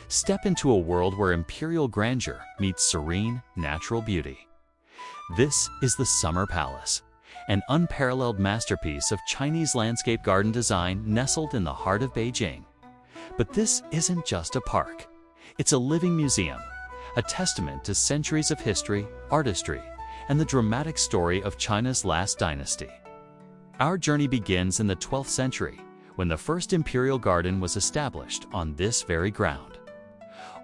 Step into a world where imperial grandeur meets serene, natural beauty. This is the Summer Palace, an unparalleled masterpiece of Chinese landscape garden design nestled in the heart of Beijing. But this isn't just a park. It's a living museum, a testament to centuries of history, artistry, and the dramatic story of China's last dynasty. Our journey begins in the 12th century, when the first imperial garden was established on this very ground.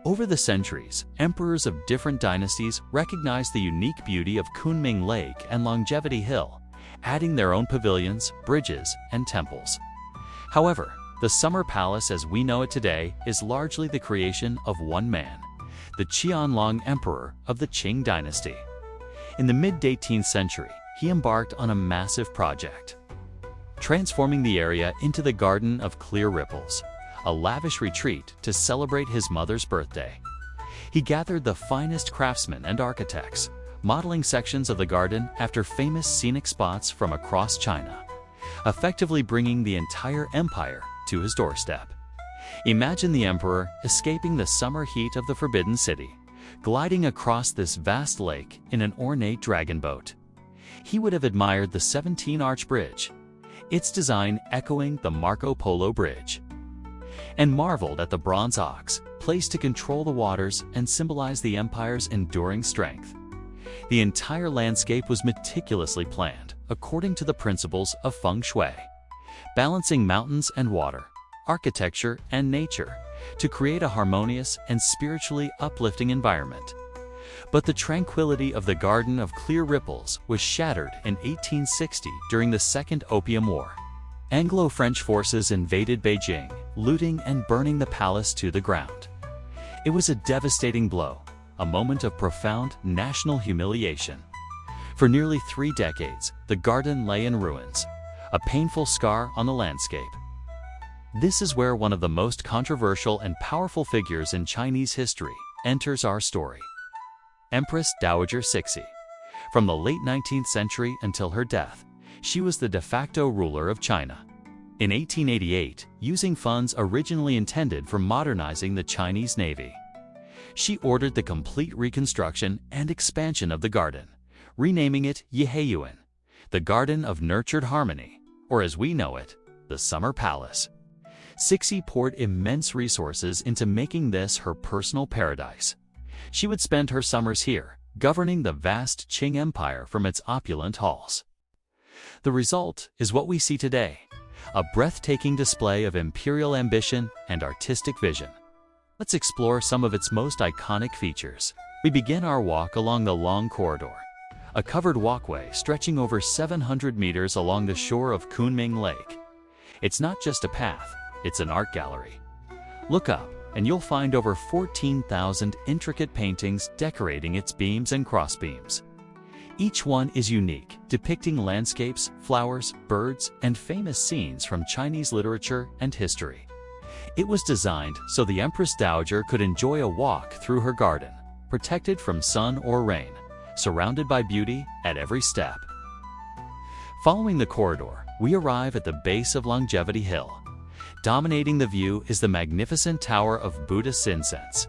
Over the centuries, emperors of different dynasties recognized the unique beauty of Kunming Lake and Longevity Hill, adding their own pavilions, bridges, and temples. However, the Summer Palace as we know it today is largely the creation of one man, the Qianlong Emperor of the Qing dynasty. In the mid-18th century, he embarked on a massive project, transforming the area into the Garden of Clear Ripples, a lavish retreat to celebrate his mother's birthday. He gathered the finest craftsmen and architects, modeling sections of the garden after famous scenic spots from across China, effectively bringing the entire empire to his doorstep. Imagine the emperor escaping the summer heat of the Forbidden City, gliding across this vast lake in an ornate dragon boat. He would have admired the 17-arch bridge, its design echoing the Marco Polo Bridge, and marveled at the bronze ox, placed to control the waters and symbolize the empire's enduring strength. The entire landscape was meticulously planned according to the principles of feng shui, balancing mountains and water, architecture and nature, to create a harmonious and spiritually uplifting environment. But the tranquility of the Garden of Clear Ripples was shattered in 1860 during the Second Opium War. Anglo-French forces invaded Beijing, looting and burning the palace to the ground. It was a devastating blow, a moment of profound national humiliation. For nearly 3 decades, the garden lay in ruins, a painful scar on the landscape. This is where one of the most controversial and powerful figures in Chinese history enters our story. Empress Dowager Cixi. From the late 19th century until her death, she was the de facto ruler of China. In 1888, using funds originally intended for modernizing the Chinese Navy, she ordered the complete reconstruction and expansion of the garden, renaming it Yiheyuan, the Garden of Nurtured Harmony, or as we know it, the Summer Palace. Cixi poured immense resources into making this her personal paradise. She would spend her summers here, governing the vast Qing Empire from its opulent halls. The result is what we see today, a breathtaking display of imperial ambition and artistic vision. Let's explore some of its most iconic features. We begin our walk along the long corridor, a covered walkway stretching over 700 meters along the shore of Kunming Lake. It's not just a path, it's an art gallery. Look up, and you'll find over 14,000 intricate paintings decorating its beams and crossbeams. Each one is unique, depicting landscapes, flowers, birds, and famous scenes from Chinese literature and history. It was designed so the Empress Dowager could enjoy a walk through her garden, protected from sun or rain, surrounded by beauty at every step. Following the corridor, we arrive at the base of Longevity Hill. Dominating the view is the magnificent Tower of Buddhist Incense.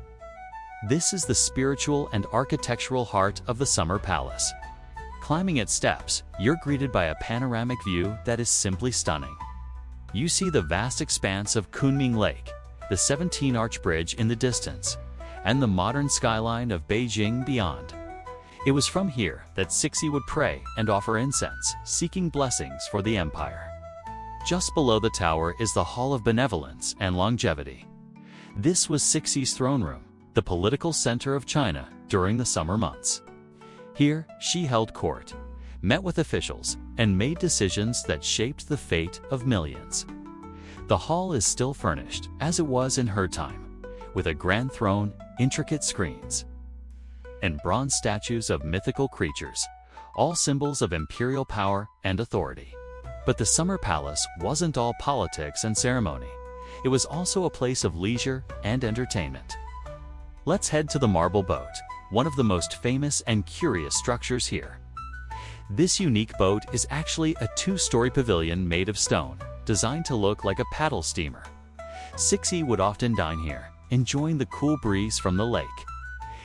This is the spiritual and architectural heart of the Summer Palace. Climbing its steps, you're greeted by a panoramic view that is simply stunning. You see the vast expanse of Kunming Lake, the 17-arch bridge in the distance, and the modern skyline of Beijing beyond. It was from here that Cixi would pray and offer incense, seeking blessings for the empire. Just below the tower is the Hall of Benevolence and Longevity. This was Cixi's throne room, the political center of China during the summer months. Here, she held court, met with officials, and made decisions that shaped the fate of millions. The hall is still furnished, as it was in her time, with a grand throne, intricate screens, and bronze statues of mythical creatures, all symbols of imperial power and authority. But the Summer Palace wasn't all politics and ceremony. It was also a place of leisure and entertainment. Let's head to the Marble Boat, one of the most famous and curious structures here. This unique boat is actually a 2-story pavilion made of stone, designed to look like a paddle steamer. Cixi would often dine here, enjoying the cool breeze from the lake.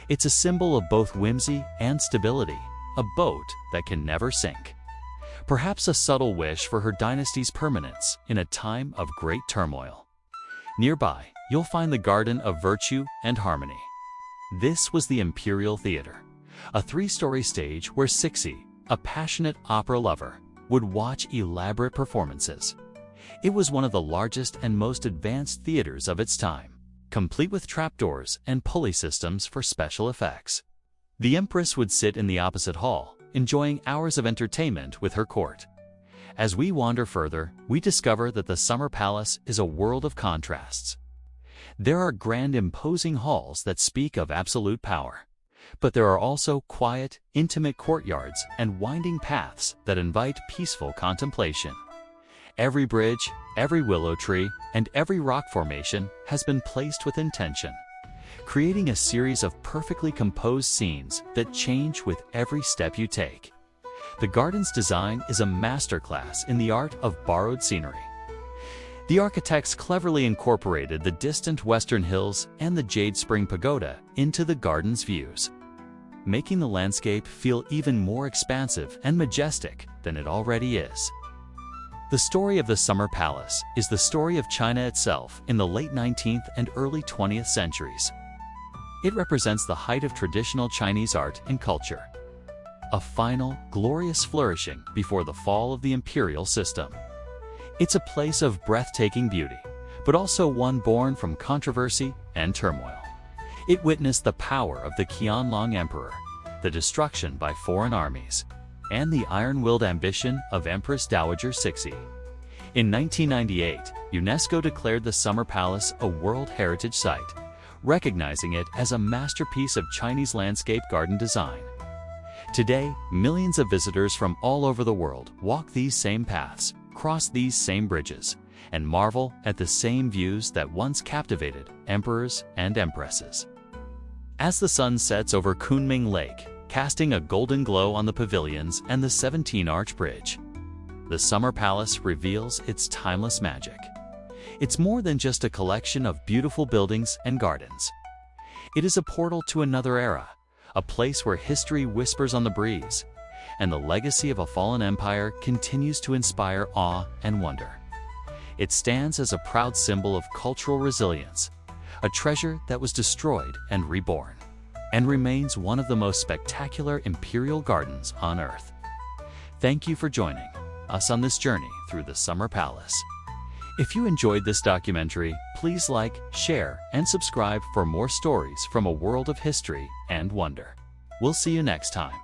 It's a symbol of both whimsy and stability, a boat that can never sink. Perhaps a subtle wish for her dynasty's permanence in a time of great turmoil. Nearby, you'll find the Garden of Virtue and Harmony. This was the Imperial Theater, a three-story stage where Cixi, a passionate opera lover, would watch elaborate performances. It was one of the largest and most advanced theaters of its time, complete with trapdoors and pulley systems for special effects. The Empress would sit in the opposite hall, enjoying hours of entertainment with her court. As we wander further, we discover that the Summer Palace is a world of contrasts. There are grand, imposing halls that speak of absolute power, but there are also quiet, intimate courtyards and winding paths that invite peaceful contemplation. Every bridge, every willow tree, and every rock formation has been placed with intention, creating a series of perfectly composed scenes that change with every step you take. The garden's design is a masterclass in the art of borrowed scenery. The architects cleverly incorporated the distant western hills and the Jade Spring Pagoda into the garden's views, making the landscape feel even more expansive and majestic than it already is. The story of the Summer Palace is the story of China itself in the late 19th and early 20th centuries. It represents the height of traditional Chinese art and culture, a final, glorious flourishing before the fall of the imperial system. It's a place of breathtaking beauty, but also one born from controversy and turmoil. It witnessed the power of the Qianlong Emperor, the destruction by foreign armies, and the iron-willed ambition of Empress Dowager Cixi. In 1998, UNESCO declared the Summer Palace a World Heritage Site, recognizing it as a masterpiece of Chinese landscape garden design. Today, millions of visitors from all over the world walk these same paths, cross these same bridges, and marvel at the same views that once captivated emperors and empresses. As the sun sets over Kunming Lake, casting a golden glow on the pavilions and the 17-arch bridge, the Summer Palace reveals its timeless magic. It's more than just a collection of beautiful buildings and gardens. It is a portal to another era, a place where history whispers on the breeze, and the legacy of a fallen empire continues to inspire awe and wonder. It stands as a proud symbol of cultural resilience, a treasure that was destroyed and reborn, and remains one of the most spectacular imperial gardens on Earth. Thank you for joining us on this journey through the Summer Palace. If you enjoyed this documentary, please like, share, and subscribe for more stories from a world of history and wonder. We'll see you next time.